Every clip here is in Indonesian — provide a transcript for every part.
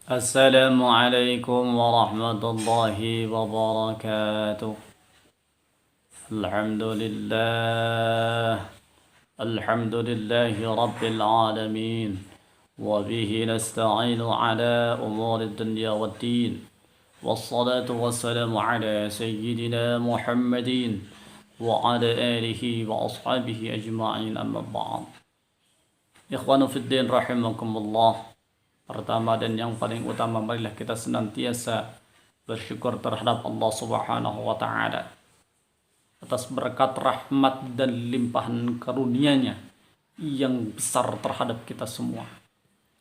السلام عليكم ورحمة الله وبركاته. الحمد لله الحمد لله رب العالمين، وبه نستعين على أمور الدنيا والدين، والصلاة والسلام على سيدنا محمد وعلى آله وأصحابه أجمعين، أما بعد. Ikhwanu fiddin rahimakumullah. Pertama dan yang paling utama, marilah kita senantiasa bersyukur terhadap Allah Subhanahu wa taala atas berkat rahmat dan limpahan karunia-Nya yang besar terhadap kita semua.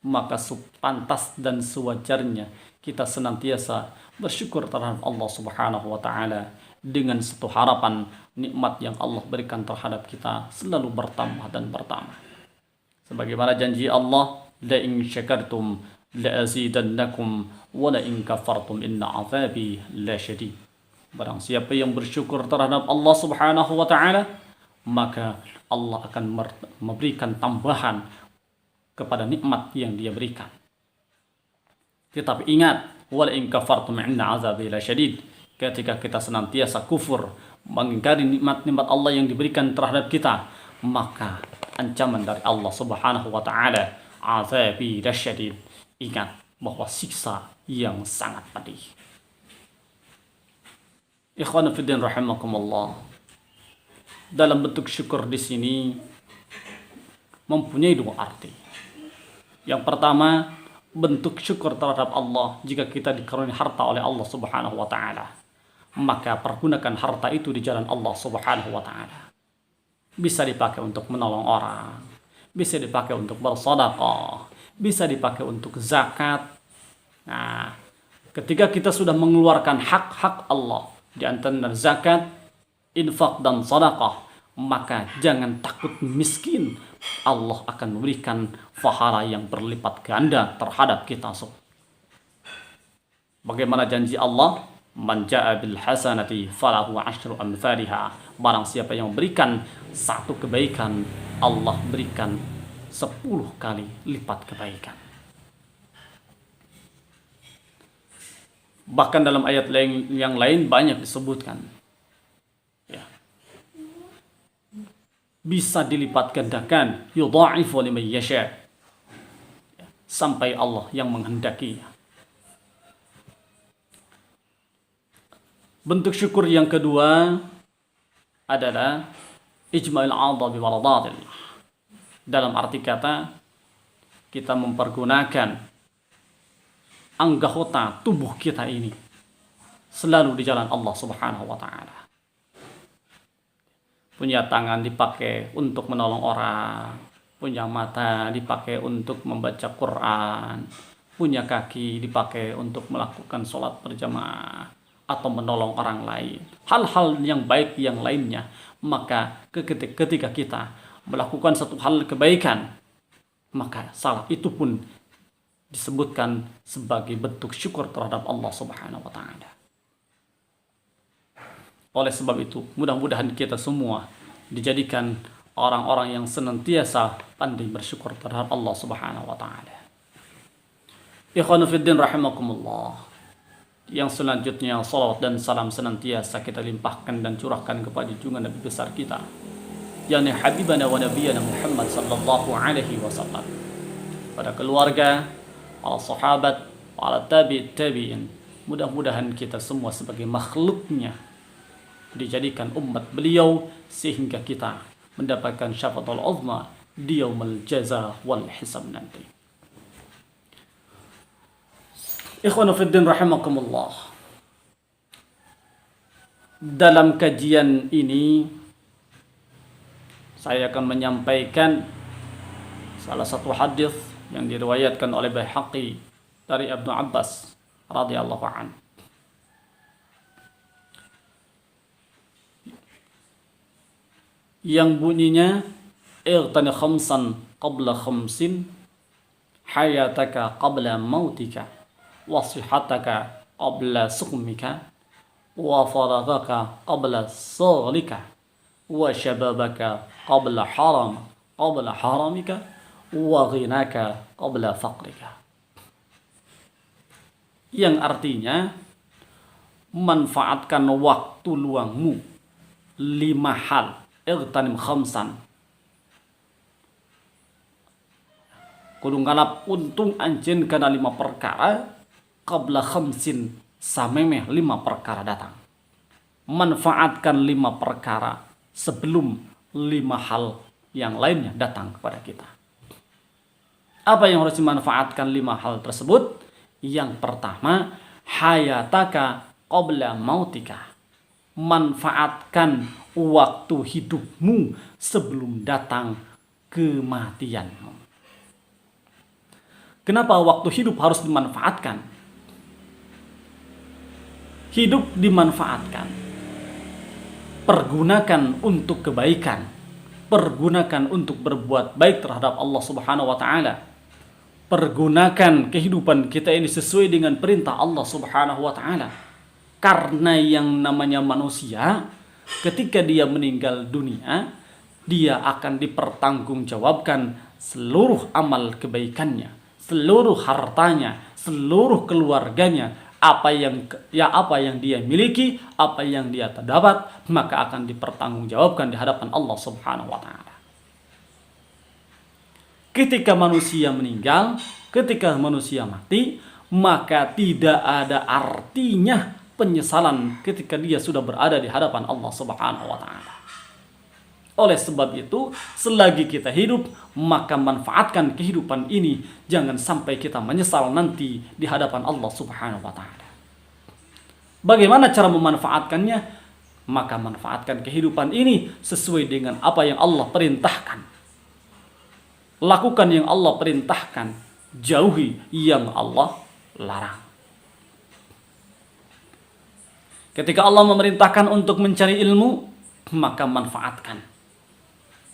Maka sepantas dan sewajarnya kita senantiasa bersyukur terhadap Allah Subhanahu wa taala dengan satu harapan nikmat yang Allah berikan terhadap kita selalu bertambah dan bertambah. Sebagaimana janji Allah, la in syakartum la azidannakum wa la in kafartum inna azabi la syadid. Barang siapa yang bersyukur terhadap Allah Subhanahu wa taala, maka Allah akan memberikan tambahan kepada nikmat yang Dia berikan. Tetapi ingat, wa la in kafartum inna azabi la syadid. Ketika kita senantiasa kufur, mengingkari nikmat-nikmat Allah yang diberikan terhadap kita, maka ancaman dari Allah Subhanahu wa taala, azabi lasyadid. Ingat bahwa siksa yang sangat pedih. Ikhwan fillah rahimakumullah. Dalam bentuk syukur di sini mempunyai dua arti. Yang pertama, bentuk syukur terhadap Allah jika kita dikaruniai harta oleh Allah Subhanahu wa taala, maka pergunakan harta itu di jalan Allah Subhanahu wa taala. Bisa dipakai untuk menolong orang, bisa dipakai untuk bersedekah, bisa dipakai untuk zakat. Nah, ketika kita sudah mengeluarkan hak-hak Allah di antara zakat, infak dan sedekah, maka jangan takut miskin. Allah akan memberikan pahala yang berlipat ganda terhadap kita. Bagaimana janji Allah? Man ja'a bil hasanati falahu asyru amsalha. Barang siapa yang berikan satu kebaikan, Allah berikan 10 kali lipat kebaikan. Bahkan dalam ayat yang lain banyak disebutkan, ya, bisa dilipat gandakan, yudha'ifu liman yasha, sampai Allah yang menghendaki. Bentuk syukur yang kedua adalah ijma'il 'adha bi waradatillah. Dalam arti kata, kita mempergunakan anggota tubuh kita ini selalu di jalan Allah Subhanahu wa taala. Punya tangan dipakai untuk menolong orang, punya mata dipakai untuk membaca Quran, punya kaki dipakai untuk melakukan sholat berjamaah atau menolong orang lain, hal-hal yang baik yang lainnya. Maka ketika kita melakukan satu hal kebaikan, maka salah itu pun disebutkan sebagai bentuk syukur terhadap Allah Subhanahu wa taala. Oleh sebab itu, mudah-mudahan kita semua dijadikan orang-orang yang senantiasa pandai bersyukur terhadap Allah Subhanahu wa taala. Ikhwanu fiddin rahimakumullah. Yang selanjutnya, salawat dan salam senantiasa kita limpahkan dan curahkan kepada junjungan Nabi besar kita, yakni habibana wa nabiyana Muhammad sallallahu alaihi wasallam, pada keluarga, para sahabat, para tabi'in. Mudah-mudahan kita semua sebagai makhluknya dijadikan umat beliau sehingga kita mendapatkan syafaatul uzma di yaumul jaza wal hisab nanti. Ikhwanu fiddin rahimakumullah. Dalam kajian ini saya akan menyampaikan salah satu hadis yang diriwayatkan oleh Baihaqi dari Ibnu Abbas radhiyallahu anhu. Yang bunyinya, ightani khamsan qabla khamsin, hayataka qabla mautika, wa sihataka qabla suqmika, wa faraghaka qabla saghlika, wa syababaka qabla haramika, wa ghinaka qabla faqrika. yang artinya manfaatkan waktu luangmu 5 hal. Ightanim khamsan. Kudu ngalap untung anjeun kana 5 perkara qabla khamsin samemeh 5 perkara datang. Manfaatkan 5 perkara sebelum 5 hal yang lainnya datang kepada kita. Apa yang harus dimanfaatkan 5 hal tersebut? Yang pertama, hayataka qabla mautika. Manfaatkan waktu hidupmu sebelum datang kematianmu. Kenapa waktu hidup harus dimanfaatkan? Hidup dimanfaatkan. Pergunakan untuk kebaikan. Pergunakan untuk berbuat baik terhadap Allah Subhanahu wa taala. Pergunakan kehidupan kita ini sesuai dengan perintah Allah Subhanahu wa taala. Karena yang namanya manusia, ketika dia meninggal dunia, dia akan dipertanggungjawabkan seluruh amal kebaikannya, seluruh hartanya, seluruh keluarganya, apa yang dia miliki, apa yang dia terdapat, maka akan dipertanggungjawabkan di hadapan Allah Subhanahu wa taala. Ketika manusia meninggal, ketika manusia mati, maka tidak ada artinya penyesalan ketika dia sudah berada di hadapan Allah Subhanahu wa taala. Oleh sebab itu, selagi kita hidup, maka manfaatkan kehidupan ini. Jangan sampai kita menyesal nanti di hadapan Allah Subhanahu wa taala. Bagaimana cara memanfaatkannya? Maka manfaatkan kehidupan ini sesuai dengan apa yang Allah perintahkan. Lakukan yang Allah perintahkan, jauhi yang Allah larang. Ketika Allah memerintahkan untuk mencari ilmu, maka manfaatkan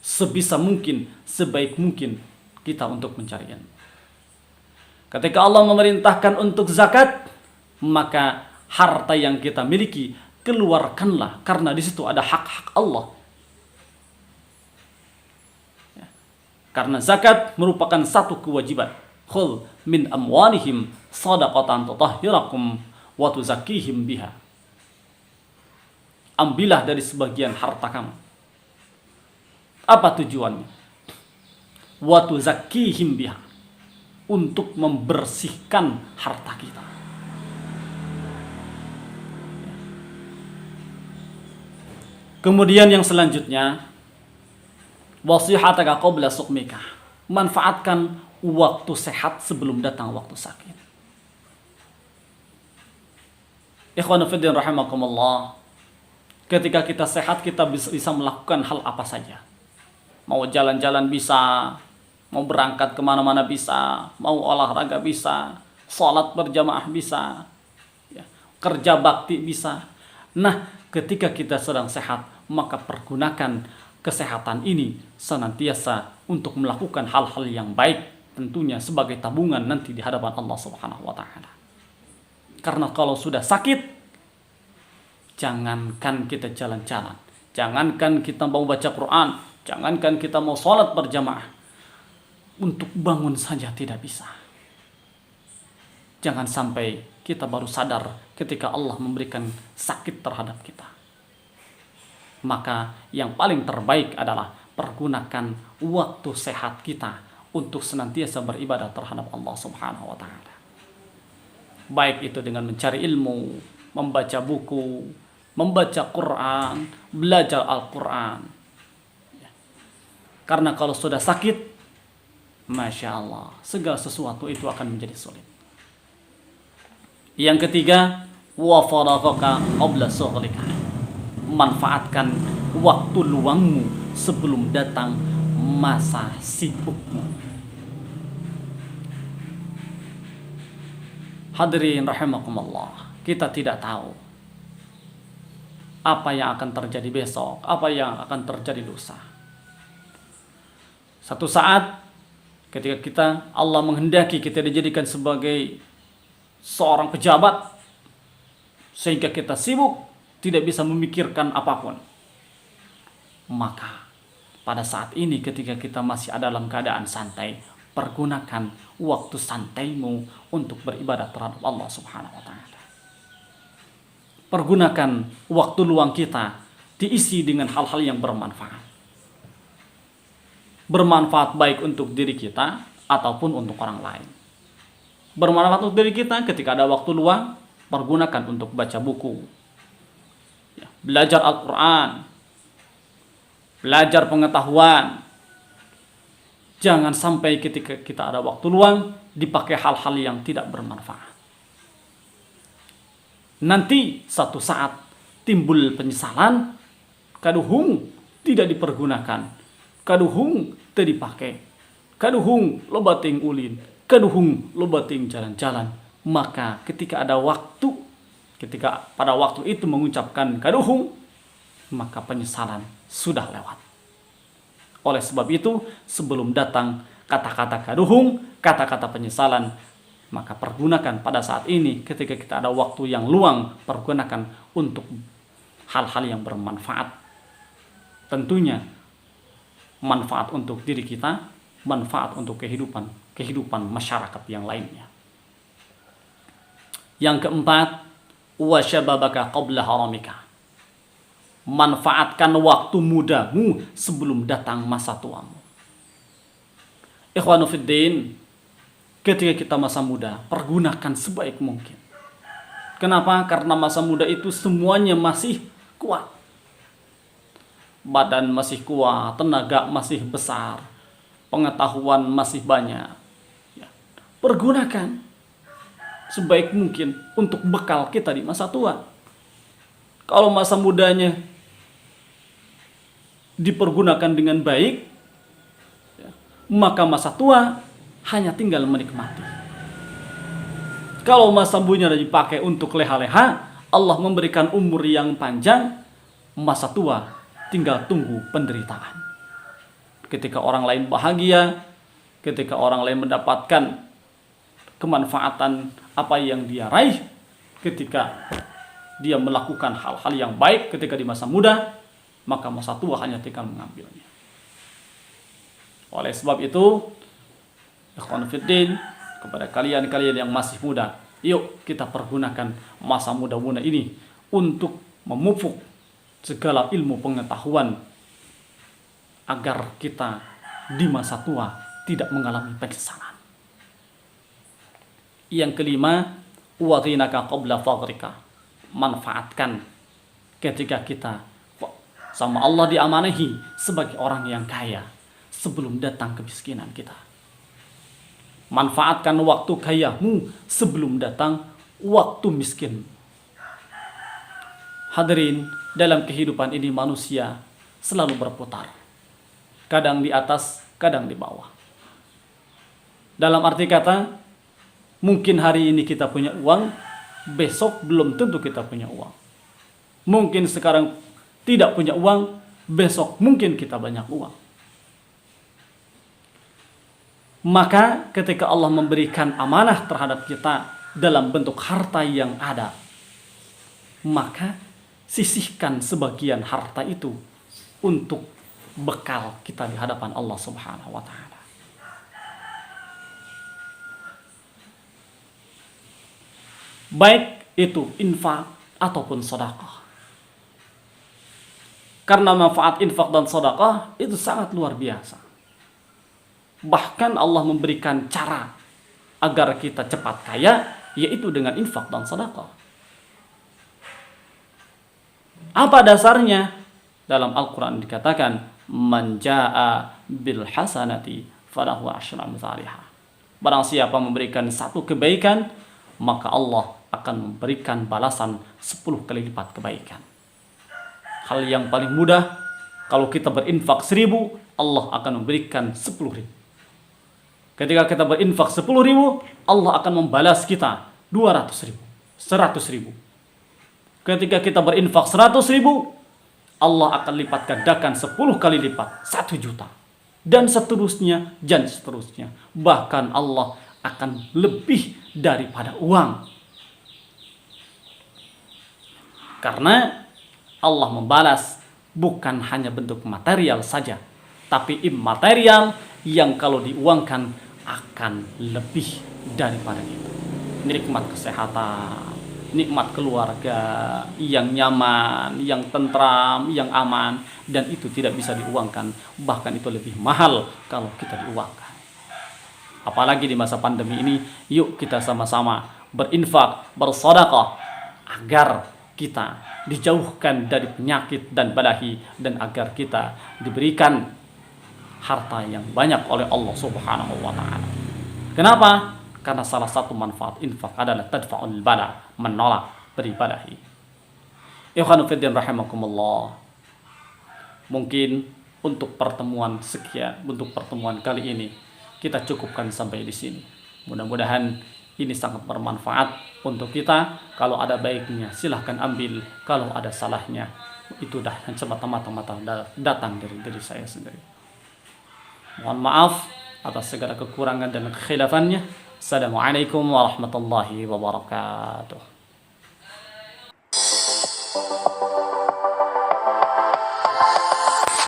sebisa mungkin, sebaik mungkin kita untuk mencari ilmu. Ketika Allah memerintahkan untuk zakat, maka harta yang kita miliki keluarkanlah, karena di situ ada hak-hak Allah. Karena zakat merupakan satu kewajiban. Khudh min amwalihim shadaqatan tutahhirakum wa tuzakkihim biha. Ambillah dari sebagian harta kamu. Apa tujuannya? Wa tuzakkihim biha. Untuk membersihkan harta kita. Kemudian yang selanjutnya, wasihataka qabla suqmika. Manfaatkan waktu sehat sebelum datang waktu sakit. Ikhwanu fiddin rahimakumullah. Ketika kita sehat, kita bisa melakukan hal apa saja. Mau jalan-jalan bisa, mau berangkat kemana-mana bisa, mau olahraga bisa, sholat berjamaah bisa, kerja bakti bisa. Nah, ketika kita sedang sehat, maka pergunakan kesehatan ini senantiasa untuk melakukan hal-hal yang baik, tentunya sebagai tabungan nanti di hadapan Allah Subhanahu wa taala. Karena kalau sudah sakit, jangankan kita jalan-jalan, jangankan kita mau baca Quran, jangankan kita mau sholat berjamaah, untuk bangun saja tidak bisa. Jangan sampai kita baru sadar ketika Allah memberikan sakit terhadap kita. Maka yang paling terbaik adalah pergunakan waktu sehat kita untuk senantiasa beribadah terhadap Allah Subhanahu wa taala. Baik itu dengan mencari ilmu, membaca buku, membaca Quran, belajar Al-Quran. Karena kalau sudah sakit, Masya Allah, segala sesuatu itu akan menjadi sulit. Yang ketiga, wa faraghaka qabla shughlika. Manfaatkan waktu luangmu sebelum datang masa sibukmu. Hadirin rahimakumullah, kita tidak tahu apa yang akan terjadi besok, apa yang akan terjadi lusa. Satu saat ketika Allah menghendaki kita dijadikan sebagai seorang pejabat, sehingga kita sibuk, tidak bisa memikirkan apapun. Maka pada saat ini ketika kita masih ada dalam keadaan santai, pergunakan waktu santaimu untuk beribadah terhadap Allah Subhanahu wa taala. Pergunakan waktu luang kita diisi dengan hal-hal yang bermanfaat. Bermanfaat baik untuk diri kita ataupun untuk orang lain. Bermanfaat untuk diri kita ketika ada waktu luang, pergunakan untuk baca buku, belajar Al-Quran, belajar pengetahuan. Jangan sampai ketika kita ada waktu luang dipakai hal-hal yang tidak bermanfaat. Nanti satu saat timbul penyesalan, kaduhung tidak dipergunakan, kaduhung tidak dipakai, kaduhung loba ting ulin, kaduhung loba ting jalan-jalan. Maka ketika ada waktu, ketika pada waktu itu mengucapkan kaduhung, maka penyesalan sudah lewat. Oleh sebab itu, sebelum datang kata-kata kaduhung, kata-kata penyesalan, maka pergunakan pada saat ini ketika kita ada waktu yang luang, pergunakan untuk hal-hal yang bermanfaat. Tentunya manfaat untuk diri kita, manfaat untuk kehidupan masyarakat yang lainnya. Yang keempat, wa syababaka qabla haramika. Manfaatkan waktu mudamu sebelum datang masa tuamu. Ikhwanu fiddin, ketika kita masa muda, pergunakan sebaik mungkin. Kenapa? Karena masa muda itu semuanya masih kuat. Badan masih kuat, tenaga masih besar, pengetahuan masih banyak. Ya. Pergunakan sebaik mungkin untuk bekal kita di masa tua. Kalau masa mudanya dipergunakan dengan baik, ya, maka masa tua hanya tinggal menikmati. Kalau masa mudanya dipakai untuk leha-leha, Allah memberikan umur yang panjang, masa tua tinggal tunggu penderitaan. Ketika orang lain bahagia, ketika orang lain mendapatkan kemanfaatan apa yang dia raih, ketika dia melakukan hal-hal yang baik ketika di masa muda, maka masa tua hanya tinggal mengambilnya. Oleh sebab itu, ikhwan fiddin, kepada kalian-kalian yang masih muda, yuk kita pergunakan masa muda-muda ini untuk memupuk segala ilmu pengetahuan agar kita di masa tua tidak mengalami penyesalan. Yang kelima, wa ghinaka qabla faqrika. Manfaatkan ketika kita sama Allah diamanahi sebagai orang yang kaya sebelum datang kemiskinan kita. Manfaatkan waktu kayamu sebelum datang waktu miskin. Hadirin, dalam kehidupan ini manusia selalu berputar. Kadang di atas, kadang di bawah. Dalam arti kata, mungkin hari ini kita punya uang, besok belum tentu kita punya uang. Mungkin sekarang tidak punya uang, besok mungkin kita banyak uang. Maka ketika Allah memberikan amanah terhadap kita dalam bentuk harta yang ada, maka sisihkan sebagian harta itu untuk bekal kita di hadapan Allah Subhanahu wa taala. Baik itu infak ataupun sedekah. Karena manfaat infak dan sedekah itu sangat luar biasa. Bahkan Allah memberikan cara agar kita cepat kaya, yaitu dengan infak dan sedekah. Apa dasarnya? Dalam Al-Quran dikatakan, man jaa bil hasanati falahu asyru amsalihha. Barang siapa memberikan satu kebaikan, maka Allah akan memberikan balasan 10 kali lipat kebaikan. Hal yang paling mudah, kalau kita berinfak 1.000, Allah akan memberikan 10.000. Ketika kita berinfak 10.000, Allah akan membalas kita 200.000, 100.000. Ketika kita berinfak 100.000, Allah akan lipat gandakan 10 kali lipat, 1 juta. Dan seterusnya, dan seterusnya. Bahkan Allah akan lebih daripada uang. Karena Allah membalas bukan hanya bentuk material saja, tapi immaterial yang kalau diuangkan akan lebih daripada itu. Nikmat kesehatan, nikmat keluarga yang nyaman, yang tentram, yang aman, dan itu tidak bisa diuangkan. Bahkan itu lebih mahal kalau kita diuangkan. Apalagi di masa pandemi ini, yuk kita sama-sama berinfak, bersedekah agar kita dijauhkan dari penyakit dan balahi, dan agar kita diberikan harta yang banyak oleh Allah Subhanahu wa taala. Kenapa? Karena salah satu manfaat infak adalah tadfa'ul bala, menolak beribadah. Ikhwanu fiddin rahimakumullah. Mungkin untuk pertemuan kali ini kita cukupkan sampai di sini. Mudah-mudahan ini sangat bermanfaat untuk kita. Kalau ada baiknya silahkan ambil, kalau ada salahnya itu dah semata-mata datang dari diri saya sendiri. Mohon maaf atas segala kekurangan dan kekhilafannya. Assalamualaikum warahmatullahi wabarakatuh.